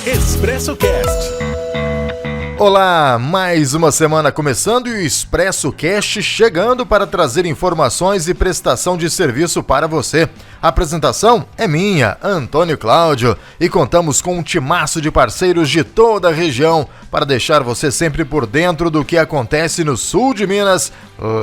Expresso Cast. Olá, mais uma semana começando e o Expresso Cast chegando para trazer informações e prestação de serviço para você. A apresentação é minha, Antônio Cláudio, e contamos com um timaço de parceiros de toda a região para deixar você sempre por dentro do que acontece no sul de Minas,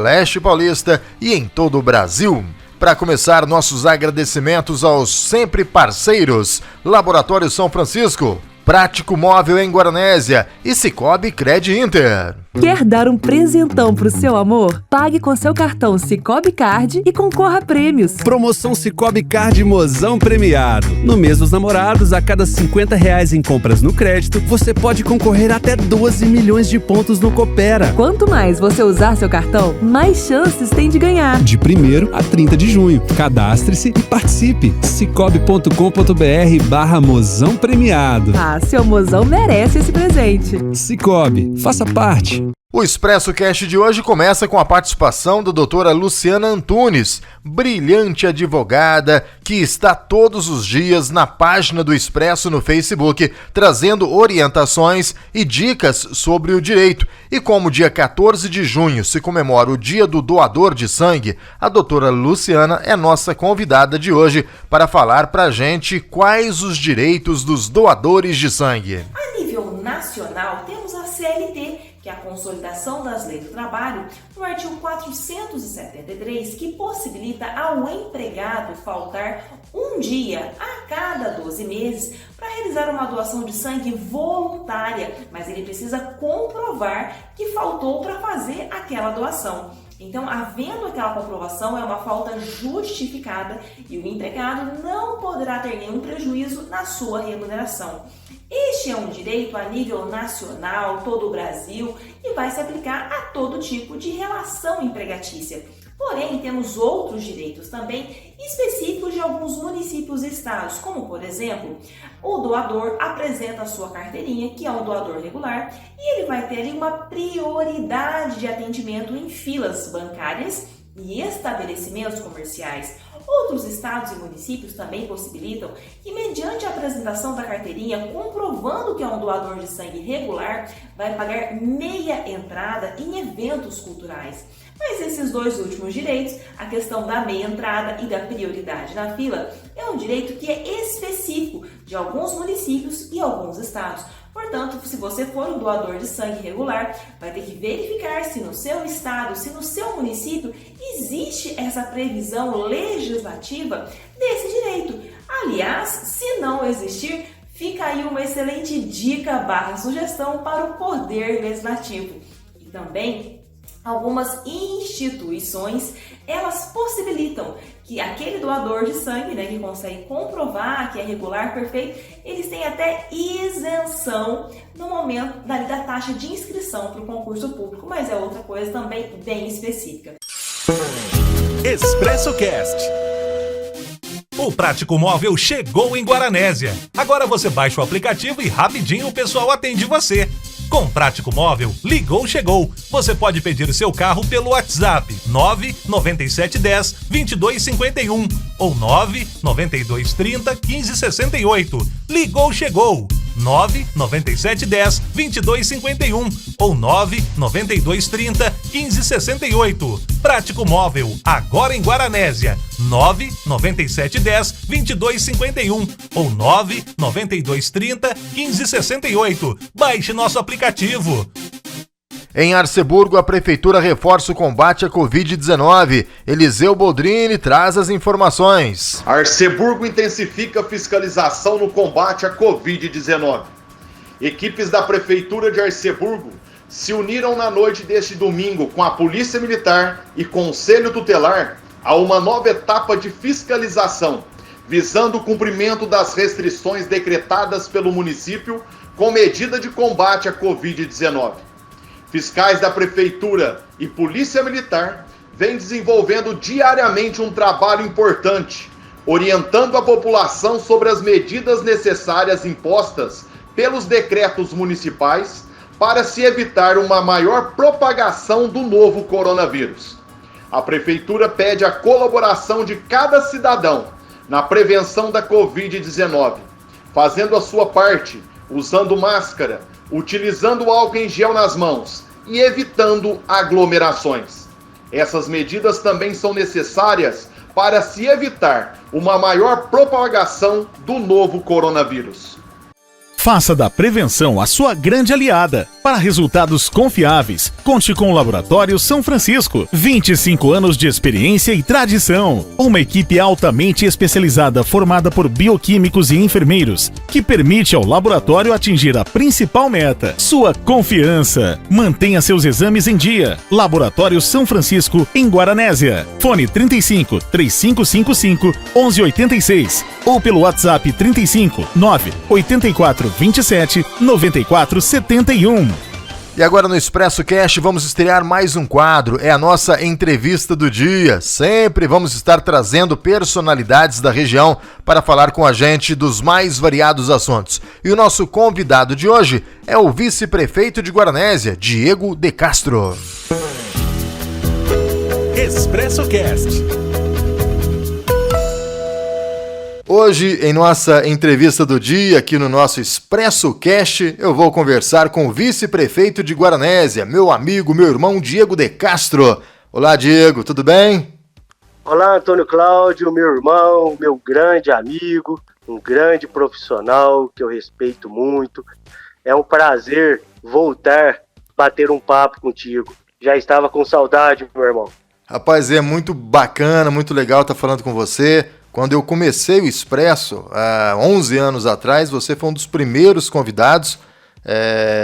leste paulista e em todo o Brasil. Para começar, nossos agradecimentos aos sempre parceiros: Laboratório São Francisco, Prático Móvel em Guaranésia e Sicoob Cred Inter. Quer dar um presentão pro seu amor? Pague com seu cartão Sicoob Card e concorra a prêmios. Promoção Sicoob Card Mozão Premiado. No mês dos namorados, a cada R$50 em compras no crédito, você pode concorrer até 12 milhões de pontos no Coopera. Quanto mais você usar seu cartão, mais chances tem de ganhar. De 1º a 30 de junho. Cadastre-se e participe. Sicoob.com.br/Mozão Premiado. Ah, seu mozão merece esse presente. Sicoob, faça parte. O Expresso Cast de hoje começa com a participação da doutora Luciana Antunes, brilhante advogada que está todos os dias na página do Expresso no Facebook, trazendo orientações e dicas sobre o direito. E como dia 14 de junho se comemora o Dia do Doador de Sangue, a doutora Luciana é nossa convidada de hoje para falar pra gente quais os direitos dos doadores de sangue. A nível nacional, temos a CLT, que é a Consolidação das Leis do Trabalho, no artigo 473, que possibilita ao empregado faltar um dia a cada 12 meses para realizar uma doação de sangue voluntária, mas ele precisa comprovar que faltou para fazer aquela doação. Então, havendo aquela comprovação, é uma falta justificada e o empregado não poderá ter nenhum prejuízo na sua remuneração. Este é um direito a nível nacional, todo o Brasil, e vai se aplicar a todo tipo de relação empregatícia. Porém, temos outros direitos também específicos de alguns municípios e estados, como, por exemplo, o doador apresenta a sua carteirinha, que é um doador regular, e ele vai ter ali uma prioridade de atendimento em filas bancárias e estabelecimentos comerciais. Outros estados e municípios também possibilitam que, mediante a apresentação da carteirinha, comprovando que é um doador de sangue regular, vai pagar meia entrada em eventos culturais. Mas esses dois últimos direitos, a questão da meia entrada e da prioridade na fila, é um direito que é específico de alguns municípios e alguns estados. Portanto, se você for um doador de sangue regular, vai ter que verificar se no seu estado, se no seu município, existe essa previsão legislativa desse direito. Aliás, se não existir, fica aí uma excelente dica/sugestão para o Poder Legislativo. E também, algumas instituições, elas possibilitam que aquele doador de sangue, que consegue comprovar que é regular, perfeito, eles têm até isenção no momento da taxa de inscrição para o concurso público, mas é outra coisa também bem específica. Expresso Cast. O Prático Móvel chegou em Guaranésia. Agora você baixa o aplicativo e rapidinho o pessoal atende você. Com Prático Móvel, ligou, chegou. Você pode pedir o seu carro pelo WhatsApp 99710 2251 ou 99230 1568. Ligou, chegou. 99710 2251 ou 99230 1568. Prático Móvel, agora em Guaranésia. 99710 2251 ou 99230 1568. Baixe nosso aplicativo. Em Arceburgo, a Prefeitura reforça o combate à Covid-19. Eliseu Boldrini traz as informações. Arceburgo intensifica a fiscalização no combate à Covid-19. Equipes da Prefeitura de Arceburgo se uniram na noite deste domingo com a Polícia Militar e Conselho Tutelar a uma nova etapa de fiscalização, visando o cumprimento das restrições decretadas pelo município com medida de combate à Covid-19. Fiscais da Prefeitura e Polícia Militar vêm desenvolvendo diariamente um trabalho importante, orientando a população sobre as medidas necessárias impostas pelos decretos municipais para se evitar uma maior propagação do novo coronavírus. A Prefeitura pede a colaboração de cada cidadão na prevenção da Covid-19. Fazendo a sua parte, usando máscara, utilizando álcool em gel nas mãos e evitando aglomerações. Essas medidas também são necessárias para se evitar uma maior propagação do novo coronavírus. Faça da prevenção a sua grande aliada. Para resultados confiáveis, conte com o Laboratório São Francisco. 25 anos de experiência e tradição. Uma equipe altamente especializada formada por bioquímicos e enfermeiros, que permite ao laboratório atingir a principal meta, sua confiança. Mantenha seus exames em dia. Laboratório São Francisco, em Guaranésia. Fone 35 3555 1186 ou pelo WhatsApp 35 984 27 94 71. E agora no Expresso Cast vamos estrear mais um quadro, é a nossa entrevista do dia. Sempre vamos estar trazendo personalidades da região para falar com a gente dos mais variados assuntos. E o nosso convidado de hoje é o vice-prefeito de Guaranésia, Diego de Castro. Expresso Cast. Hoje, em nossa entrevista do dia, aqui no nosso Expresso Cast, eu vou conversar com o vice-prefeito de Guaranésia, meu amigo, meu irmão Diego de Castro. Olá, Diego, tudo bem? Olá, Antônio Cláudio, meu irmão, meu grande amigo, um grande profissional que eu respeito muito. É um prazer voltar a bater um papo contigo. Já estava com saudade, meu irmão. Rapaz, é muito bacana, muito legal estar falando com você. Quando eu comecei o Expresso, há 11 anos atrás, você foi um dos primeiros convidados.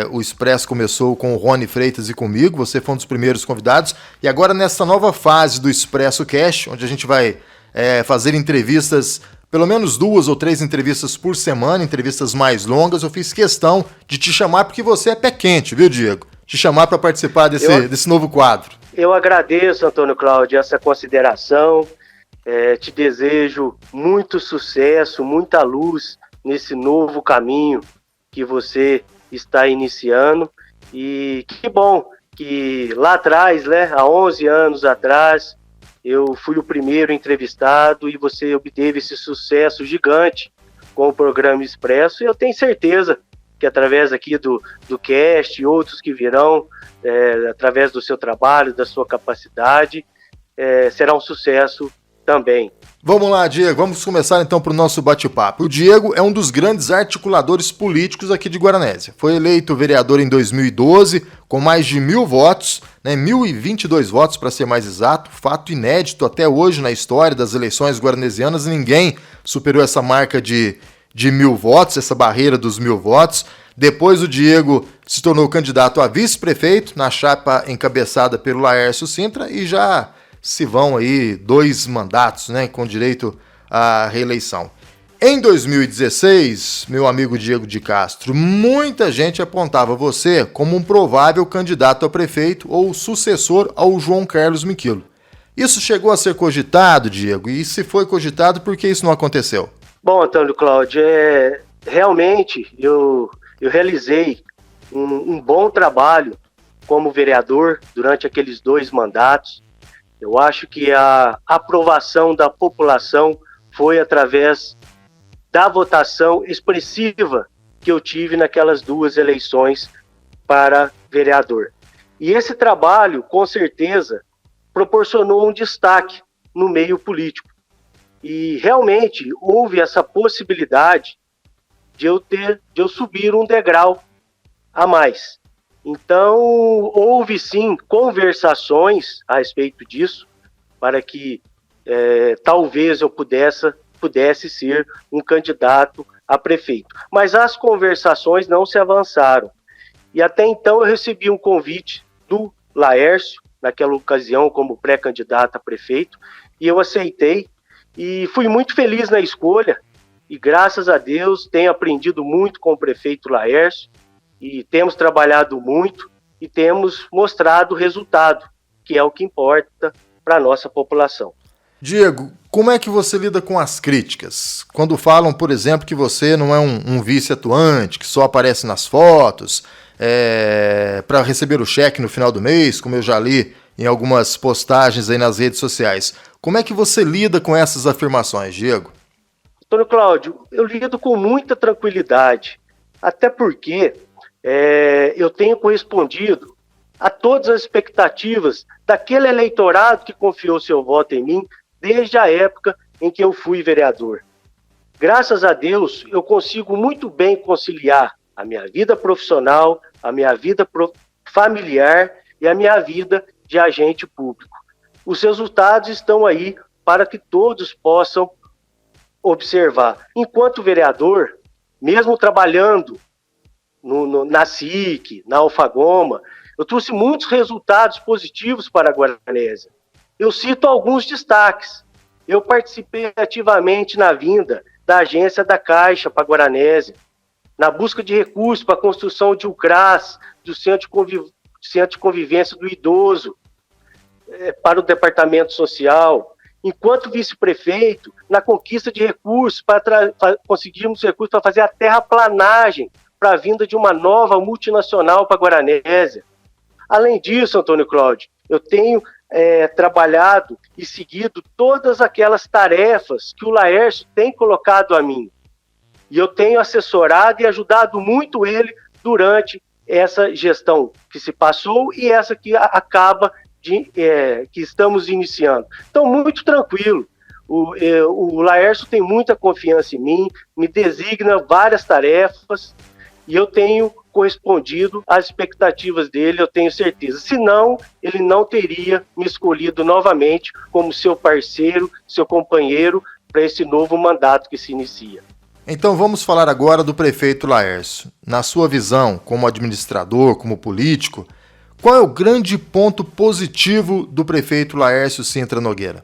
O Expresso começou com o Rony Freitas e comigo, você foi um dos primeiros convidados. E agora nessa nova fase do Expresso Cast, onde a gente vai fazer entrevistas, pelo menos 2 ou 3 entrevistas por semana, entrevistas mais longas, eu fiz questão de te chamar porque você é pé quente, viu, Diego? Te chamar para participar desse novo quadro. Eu agradeço, Antônio Cláudio, essa consideração. Te desejo muito sucesso, muita luz nesse novo caminho que você está iniciando. E que bom que lá atrás, né, há 11 anos atrás, eu fui o primeiro entrevistado e você obteve esse sucesso gigante com o programa Expresso. E eu tenho certeza que através aqui do cast e outros que virão, através do seu trabalho, da sua capacidade, será um sucesso também. Vamos lá, Diego, vamos começar então para o nosso bate-papo. O Diego é um dos grandes articuladores políticos aqui de Guaranésia. Foi eleito vereador em 2012 com mais de 1.000 votos, 1.022 votos para ser mais exato, fato inédito até hoje na história das eleições guaranesianas. Ninguém superou essa marca de 1.000 votos, essa barreira dos 1.000 votos. Depois o Diego se tornou candidato a vice-prefeito na chapa encabeçada pelo Laércio Sintra e já se vão aí 2 mandatos, com direito à reeleição. Em 2016, meu amigo Diego de Castro, muita gente apontava você como um provável candidato a prefeito ou sucessor ao João Carlos Miquilo. Isso chegou a ser cogitado, Diego? E se foi cogitado, por que isso não aconteceu? Bom, Antônio Cláudio, realmente eu realizei um bom trabalho como vereador durante aqueles 2 mandatos. Eu acho que a aprovação da população foi através da votação expressiva que eu tive naquelas 2 eleições para vereador. E esse trabalho, com certeza, proporcionou um destaque no meio político. E realmente houve essa possibilidade de eu subir um degrau a mais. Então, houve sim conversações a respeito disso, para que talvez eu pudesse ser um candidato a prefeito. Mas as conversações não se avançaram. E até então eu recebi um convite do Laércio, naquela ocasião como pré-candidato a prefeito, e eu aceitei e fui muito feliz na escolha. E graças a Deus tenho aprendido muito com o prefeito Laércio, e temos trabalhado muito e temos mostrado o resultado, que é o que importa para a nossa população. Diego, como é que você lida com as críticas? Quando falam, por exemplo, que você não é um vice-atuante, que só aparece nas fotos, para receber o cheque no final do mês, como eu já li em algumas postagens aí nas redes sociais. Como é que você lida com essas afirmações, Diego? Antônio Cláudio, eu lido com muita tranquilidade. Até porque eu tenho correspondido a todas as expectativas daquele eleitorado que confiou seu voto em mim desde a época em que eu fui vereador. Graças a Deus, eu consigo muito bem conciliar a minha vida profissional, a minha vida familiar e a minha vida de agente público. Os resultados estão aí para que todos possam observar. Enquanto vereador, mesmo trabalhando na SIC, na Alfagoma, eu trouxe muitos resultados positivos para a Guaranésia. Eu cito alguns destaques. Eu participei ativamente na vinda da agência da Caixa para a Guaranésia, na busca de recursos para a construção de UCRAS, do Centro de Convivência do Idoso, para o Departamento Social. Enquanto vice-prefeito, na conquista de recursos, para conseguirmos recursos para fazer a terraplanagem para a vinda de uma nova multinacional para a Guaranésia. Além disso, Antônio Cláudio, eu tenho trabalhado e seguido todas aquelas tarefas que o Laércio tem colocado a mim. E eu tenho assessorado e ajudado muito ele durante essa gestão que se passou e essa que acaba que estamos iniciando. Então, muito tranquilo. O Laércio tem muita confiança em mim, me designa várias tarefas e eu tenho correspondido às expectativas dele, eu tenho certeza. Senão, ele não teria me escolhido novamente como seu parceiro, seu companheiro para esse novo mandato que se inicia. Então vamos falar agora do prefeito Laércio. Na sua visão, como administrador, como político, qual é o grande ponto positivo do prefeito Laércio Sintra Nogueira?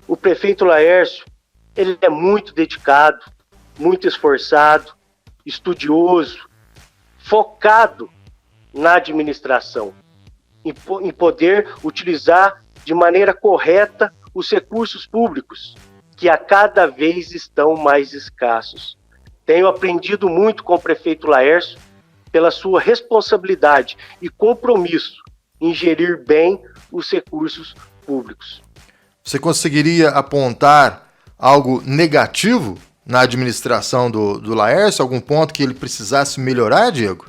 O prefeito Laércio, ele é muito dedicado, muito esforçado, estudioso, focado na administração, em poder utilizar de maneira correta os recursos públicos, que a cada vez estão mais escassos. Tenho aprendido muito com o prefeito Laércio pela sua responsabilidade e compromisso em gerir bem os recursos públicos. Você conseguiria apontar algo negativo na administração do Laércio? Algum ponto que ele precisasse melhorar, Diego?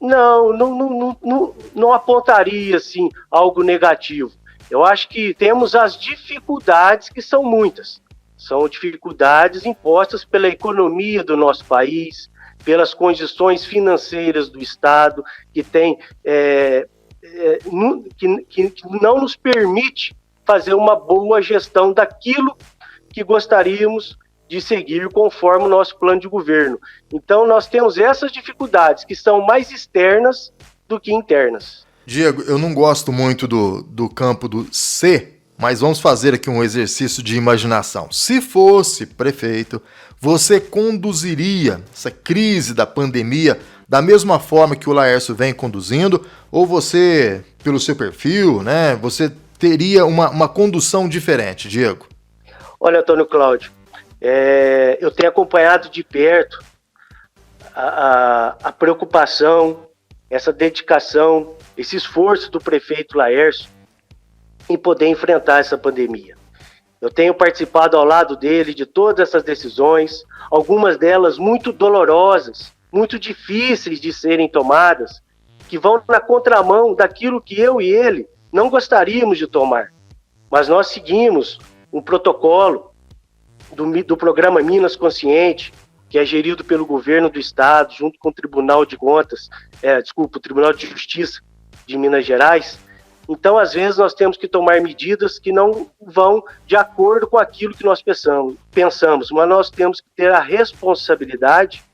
Não apontaria assim, algo negativo. Eu acho que temos as dificuldades, que são muitas. São dificuldades impostas pela economia do nosso país, pelas condições financeiras do Estado, que não nos permite fazer uma boa gestão daquilo que gostaríamos de seguir conforme o nosso plano de governo. Então, nós temos essas dificuldades, que são mais externas do que internas. Diego, eu não gosto muito do campo do C, mas vamos fazer aqui um exercício de imaginação. Se fosse prefeito, você conduziria essa crise da pandemia da mesma forma que o Laércio vem conduzindo? Ou você, pelo seu perfil, né, você teria uma condução diferente, Diego? Olha, Antônio Cláudio, eu tenho acompanhado de perto a preocupação, essa dedicação, esse esforço do prefeito Laércio em poder enfrentar essa pandemia. Eu tenho participado ao lado dele de todas essas decisões, algumas delas muito dolorosas, muito difíceis de serem tomadas, que vão na contramão daquilo que eu e ele não gostaríamos de tomar. Mas nós seguimos um protocolo do programa Minas Consciente, que é gerido pelo governo do Estado, junto com o Tribunal de Contas, o Tribunal de Justiça de Minas Gerais. Então, às vezes, nós temos que tomar medidas que não vão de acordo com aquilo que nós pensamos, mas nós temos que ter a responsabilidade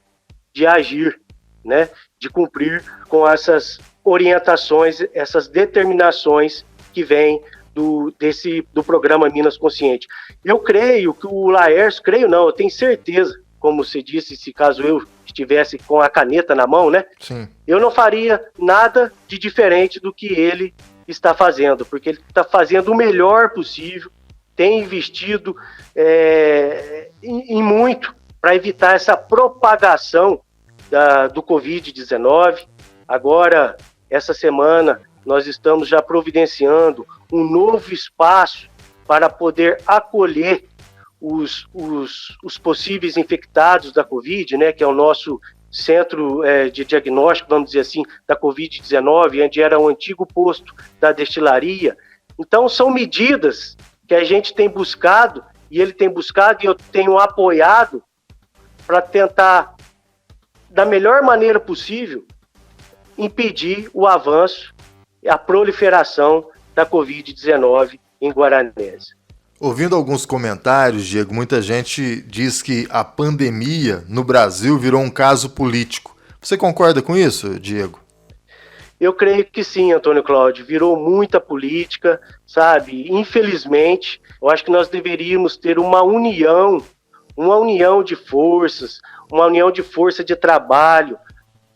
de agir, né? De cumprir com essas orientações, essas determinações que vêm do programa Minas Consciente. Eu creio que o Laércio, eu tenho certeza, como você disse, se caso eu estivesse com a caneta na mão, né? Sim. Eu não faria nada de diferente do que ele está fazendo, porque ele está fazendo o melhor possível, tem investido em muito para evitar essa propagação do Covid-19. Agora, essa semana, nós estamos já providenciando um novo espaço para poder acolher os possíveis infectados da Covid, né, que é o nosso centro de diagnóstico, vamos dizer assim, da Covid-19, onde era o antigo posto da destilaria. Então, são medidas que a gente tem buscado, e ele tem buscado, e eu tenho apoiado, para tentar, da melhor maneira possível, impedir o avanço e a proliferação da Covid-19 em Guaranésia. Ouvindo alguns comentários, Diego, muita gente diz que a pandemia no Brasil virou um caso político. Você concorda com isso, Diego? Eu creio que sim, Antônio Cláudio. Virou muita política, sabe? Infelizmente, eu acho que nós deveríamos ter uma união de forças, uma união de força de trabalho,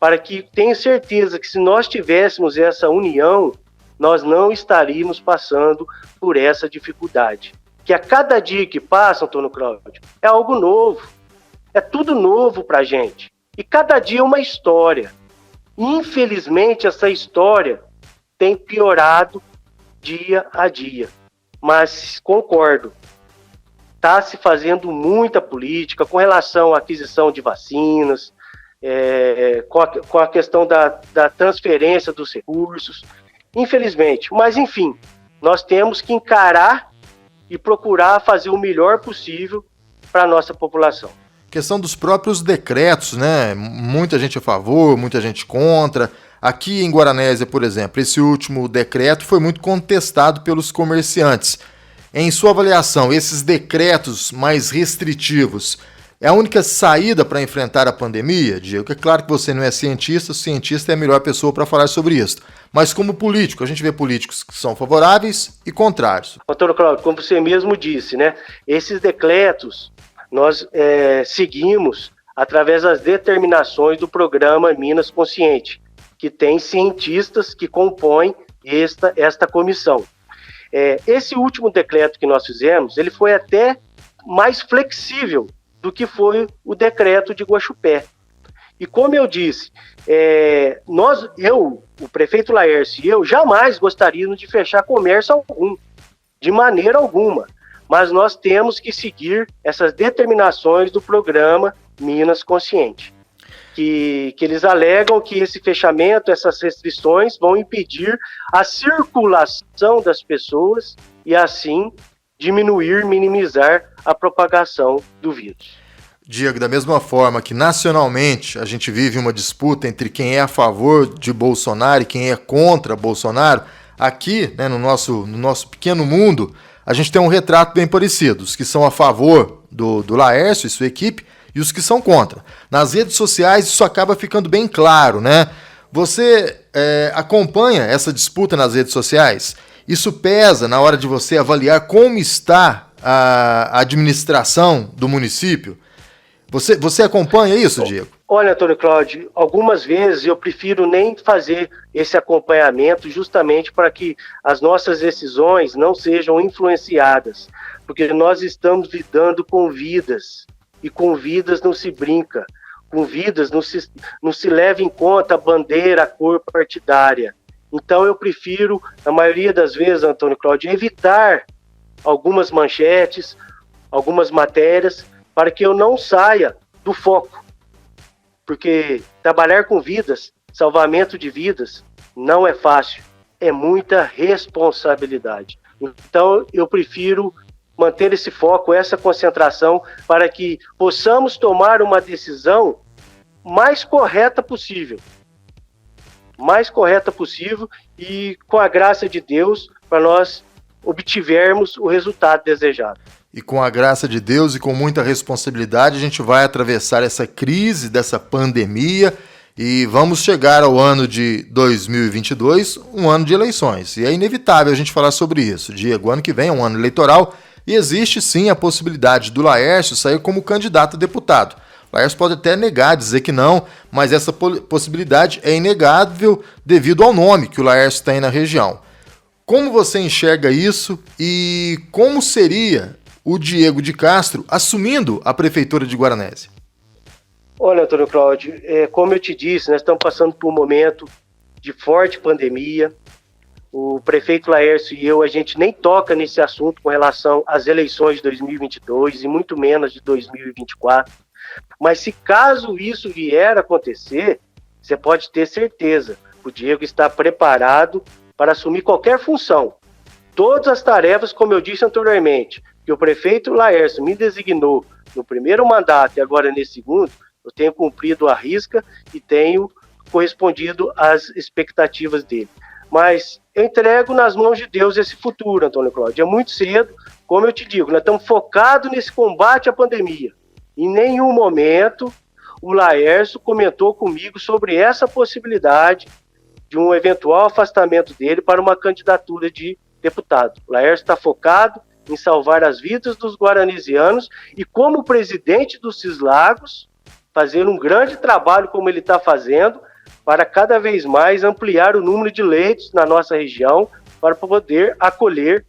para que tenho certeza que se nós tivéssemos essa união, nós não estaríamos passando por essa dificuldade. Que a cada dia que passa, Antônio Cláudio, é algo novo. É tudo novo para a gente. E cada dia é uma história. Infelizmente, essa história tem piorado dia a dia. Mas concordo, está se fazendo muita política com relação à aquisição de vacinas, com a questão da transferência dos recursos. Infelizmente. Mas, enfim, nós temos que encarar e procurar fazer o melhor possível para a nossa população. Questão dos próprios decretos, né? Muita gente a favor, muita gente contra. Aqui em Guaranésia, por exemplo, esse último decreto foi muito contestado pelos comerciantes. Em sua avaliação, esses decretos mais restritivos é a única saída para enfrentar a pandemia, Diego? É claro que você não é cientista, o cientista é a melhor pessoa para falar sobre isso. Mas como político, a gente vê políticos que são favoráveis e contrários. Antônio Cláudio, como você mesmo disse, né? Esses decretos nós seguimos através das determinações do programa Minas Consciente, que tem cientistas que compõem esta comissão. Esse último decreto que nós fizemos, ele foi até mais flexível do que foi o decreto de Guaxupé. E como eu disse, o prefeito Laércio e eu jamais gostaríamos de fechar comércio algum, de maneira alguma. Mas nós temos que seguir essas determinações do programa Minas Consciente, que eles alegam que esse fechamento, essas restrições vão impedir a circulação das pessoas e assim minimizar a propagação do vírus. Diego, da mesma forma que nacionalmente a gente vive uma disputa entre quem é a favor de Bolsonaro e quem é contra Bolsonaro, aqui, né, no nosso pequeno mundo, a gente tem um retrato bem parecido. Os que são a favor do Laércio e sua equipe e os que são contra. Nas redes sociais isso acaba ficando bem claro, né? Você acompanha essa disputa nas redes sociais? Isso pesa na hora de você avaliar como está a administração do município? Você acompanha isso, Diego? Olha, Antônio Cláudio, algumas vezes eu prefiro nem fazer esse acompanhamento justamente para que as nossas decisões não sejam influenciadas, porque nós estamos lidando com vidas, e com vidas não se brinca, com vidas não se leva em conta a bandeira, a cor partidária. Então eu prefiro, na maioria das vezes, Antônio Cláudio, evitar algumas manchetes, algumas matérias, para que eu não saia do foco. Porque trabalhar com vidas, salvamento de vidas, não é fácil. É muita responsabilidade. Então, eu prefiro manter esse foco, essa concentração, para que possamos tomar uma decisão mais correta possível. Mais correta possível e, com a graça de Deus, para nós obtivermos o resultado desejado. E com a graça de Deus e com muita responsabilidade, a gente vai atravessar essa crise, dessa pandemia, e vamos chegar ao ano de 2022, um ano de eleições. E é inevitável a gente falar sobre isso. Diego, ano que vem é um ano eleitoral e existe sim a possibilidade do Laércio sair como candidato a deputado. O Laércio pode até negar, dizer que não, mas essa possibilidade é inegável devido ao nome que o Laércio tem na região. Como você enxerga isso e como seria o Diego de Castro assumindo a prefeitura de Guaranésia? Olha, Antônio Cláudio, como eu te disse, nós estamos passando por um momento de forte pandemia. O prefeito Laércio e eu, a gente nem toca nesse assunto com relação às eleições de 2022 e muito menos de 2024. Mas se caso isso vier a acontecer, você pode ter certeza, o Diego está preparado para assumir qualquer função. Todas as tarefas, como eu disse anteriormente, que o prefeito Laércio me designou no primeiro mandato e agora nesse segundo, eu tenho cumprido à risca e tenho correspondido às expectativas dele. Mas eu entrego nas mãos de Deus esse futuro, Antônio Cláudio. É muito cedo, como eu te digo, nós estamos focados nesse combate à pandemia. Em nenhum momento o Laércio comentou comigo sobre essa possibilidade de um eventual afastamento dele para uma candidatura de deputado. O Laércio está focado em salvar as vidas dos guaranesianos e, como presidente do Cislagos, fazer um grande trabalho como ele está fazendo para cada vez mais ampliar o número de leitos na nossa região para poder acolher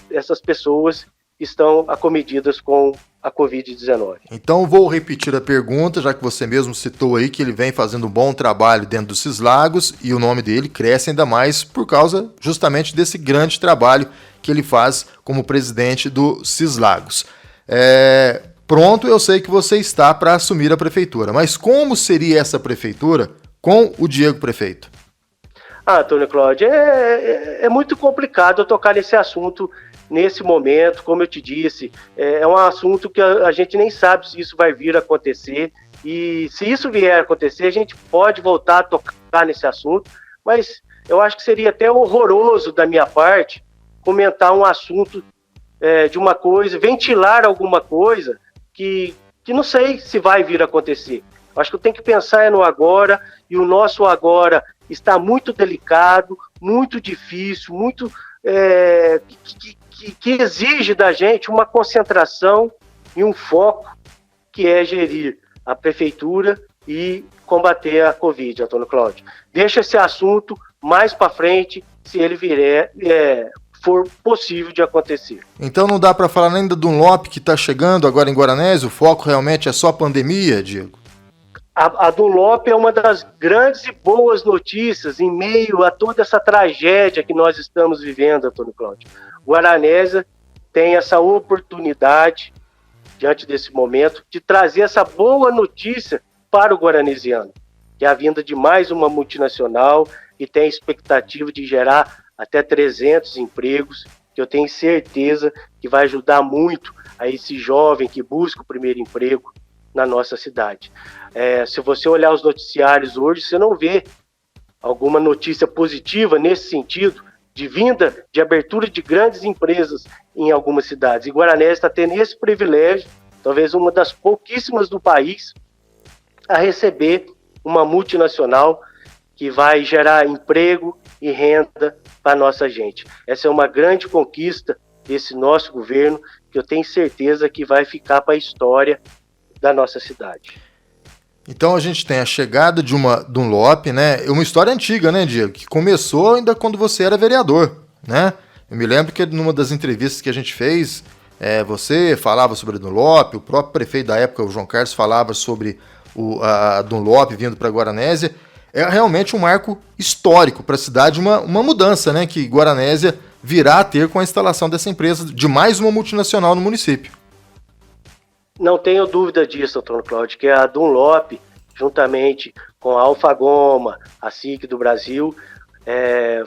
essas pessoas que estão acometidas com a Covid-19. Então vou repetir a pergunta, já que você mesmo citou aí que ele vem fazendo um bom trabalho dentro dos Cislagos e o nome dele cresce ainda mais por causa justamente desse grande trabalho que ele faz como presidente do Cislagos. Pronto, eu sei que você está para assumir a prefeitura, mas como seria essa prefeitura com o Diego prefeito? Antônio Cláudio, é muito complicado eu tocar nesse assunto nesse momento, como eu te disse, é um assunto que a gente nem sabe se isso vai vir a acontecer, e se isso vier a acontecer, a gente pode voltar a tocar nesse assunto, mas eu acho que seria até horroroso da minha parte comentar um assunto de uma coisa, ventilar alguma coisa que não sei se vai vir a acontecer. Eu acho que eu tenho que pensar no agora, e o nosso agora está muito delicado, muito difícil, muito que exige da gente uma concentração e um foco, que é gerir a prefeitura e combater a Covid, Antônio Cláudio. Deixa esse assunto mais para frente, se ele for possível de acontecer. Então não dá para falar nem do Dunlop que está chegando agora em Guaranésia? O foco realmente é só a pandemia, Diego? A Dunlop é uma das grandes e boas notícias em meio a toda essa tragédia que nós estamos vivendo, Antônio Cláudio. Guaranésia tem essa oportunidade, diante desse momento, de trazer essa boa notícia para o guaranesiano, que é a vinda de mais uma multinacional e tem a expectativa de gerar até 300 empregos, que eu tenho certeza que vai ajudar muito a esse jovem que busca o primeiro emprego na nossa cidade. Se você olhar os noticiários hoje, você não vê alguma notícia positiva nesse sentido, de vinda, de abertura de grandes empresas em algumas cidades. E Guaranésia está tendo esse privilégio, talvez uma das pouquíssimas do país, a receber uma multinacional que vai gerar emprego e renda para a nossa gente. Essa é uma grande conquista desse nosso governo, que eu tenho certeza que vai ficar para a história da nossa cidade. Então a gente tem a chegada de uma Dunlop, né? É uma história antiga, né, Diego? Que começou ainda quando você era vereador, né? Eu me lembro que numa das entrevistas que a gente fez, você falava sobre a Dunlop, o próprio prefeito da época, o João Carlos, falava sobre a Dunlop vindo para Guaranésia. É realmente um marco histórico para a cidade, uma mudança, né? Que Guaranésia virá a ter com a instalação dessa empresa, de mais uma multinacional no município. Não tenho dúvida disso, Antônio Cláudio, que a Dunlop, juntamente com a Alfagoma, a SIC do Brasil,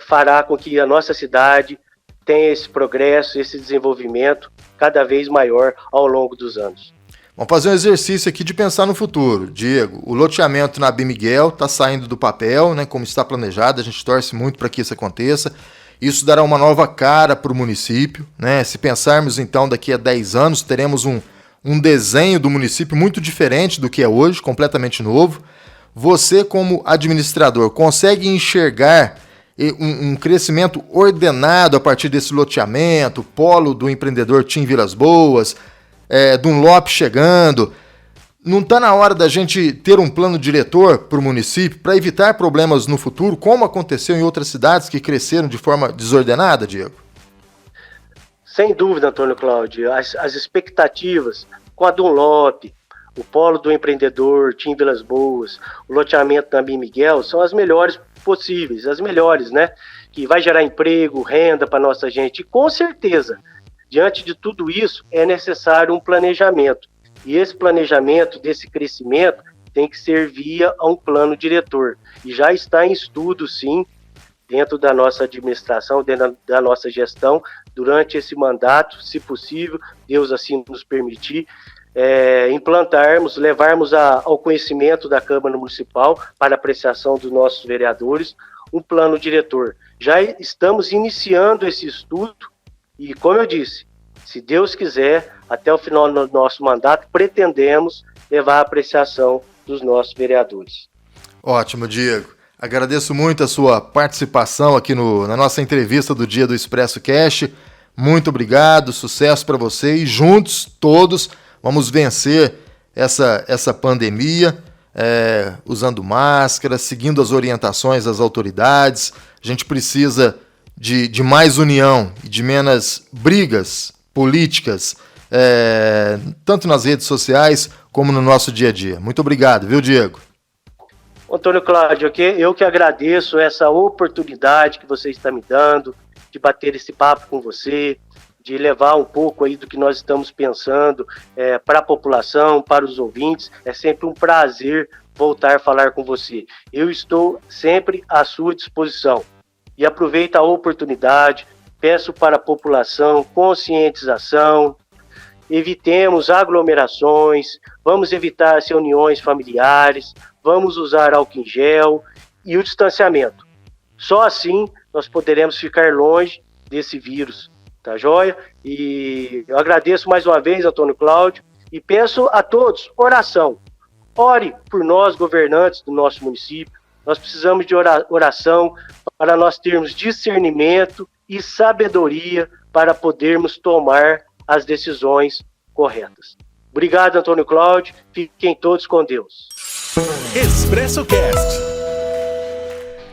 fará com que a nossa cidade tenha esse progresso, esse desenvolvimento cada vez maior ao longo dos anos. Vamos fazer um exercício aqui de pensar no futuro. Diego, o loteamento na Bimiguel está saindo do papel, né, como está planejado, a gente torce muito para que isso aconteça. Isso dará uma nova cara para o município, né? Se pensarmos então daqui a 10 anos, teremos um desenho do município muito diferente do que é hoje, completamente novo. Você, como administrador, consegue enxergar um crescimento ordenado a partir desse loteamento, polo do empreendedor Tim Vilas Boas, Dunlop chegando? Não está na hora da gente ter um plano diretor para o município para evitar problemas no futuro, como aconteceu em outras cidades que cresceram de forma desordenada, Diego? Sem dúvida, Antônio Cláudio, as expectativas com a Dunlop, o polo do empreendedor, Tim Vilas Boas, o loteamento da Miguel, são as melhores possíveis, as melhores, né? Que vai gerar emprego, renda para nossa gente. E com certeza, diante de tudo isso, é necessário um planejamento. E esse planejamento desse crescimento tem que servir a um plano diretor. E já está em estudo, sim, dentro da nossa administração, dentro da nossa gestão, durante esse mandato, se possível, Deus assim nos permitir, implantarmos, levarmos ao conhecimento da Câmara Municipal, para apreciação dos nossos vereadores, um plano diretor. Já estamos iniciando esse estudo e, como eu disse, se Deus quiser, até o final do nosso mandato, pretendemos levar a apreciação dos nossos vereadores. Ótimo, Diego. Agradeço muito a sua participação aqui na nossa entrevista do dia do Expresso Cash. Muito obrigado, sucesso para você e juntos, todos, vamos vencer essa pandemia, usando máscara, seguindo as orientações das autoridades. A gente precisa de mais união e de menos brigas políticas, tanto nas redes sociais como no nosso dia a dia. Muito obrigado, viu, Diego? Antônio Cláudio, eu que agradeço essa oportunidade que você está me dando, de bater esse papo com você, de levar um pouco aí do que nós estamos pensando para a população, para os ouvintes. É sempre um prazer voltar a falar com você. Eu estou sempre à sua disposição. E aproveito a oportunidade, peço para a população conscientização, evitemos aglomerações, vamos evitar as reuniões familiares, vamos usar álcool em gel e o distanciamento. Só assim nós poderemos ficar longe desse vírus, tá joia? E eu agradeço mais uma vez, Antônio Cláudio, e peço a todos oração. Ore por nós, governantes do nosso município. Nós precisamos de oração para nós termos discernimento e sabedoria para podermos tomar as decisões corretas. Obrigado, Antônio Cláudio. Fiquem todos com Deus. Expresso Cast.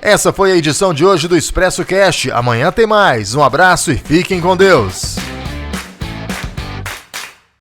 Essa foi a edição de hoje do Expresso Cast. Amanhã tem mais. Um abraço e fiquem com Deus.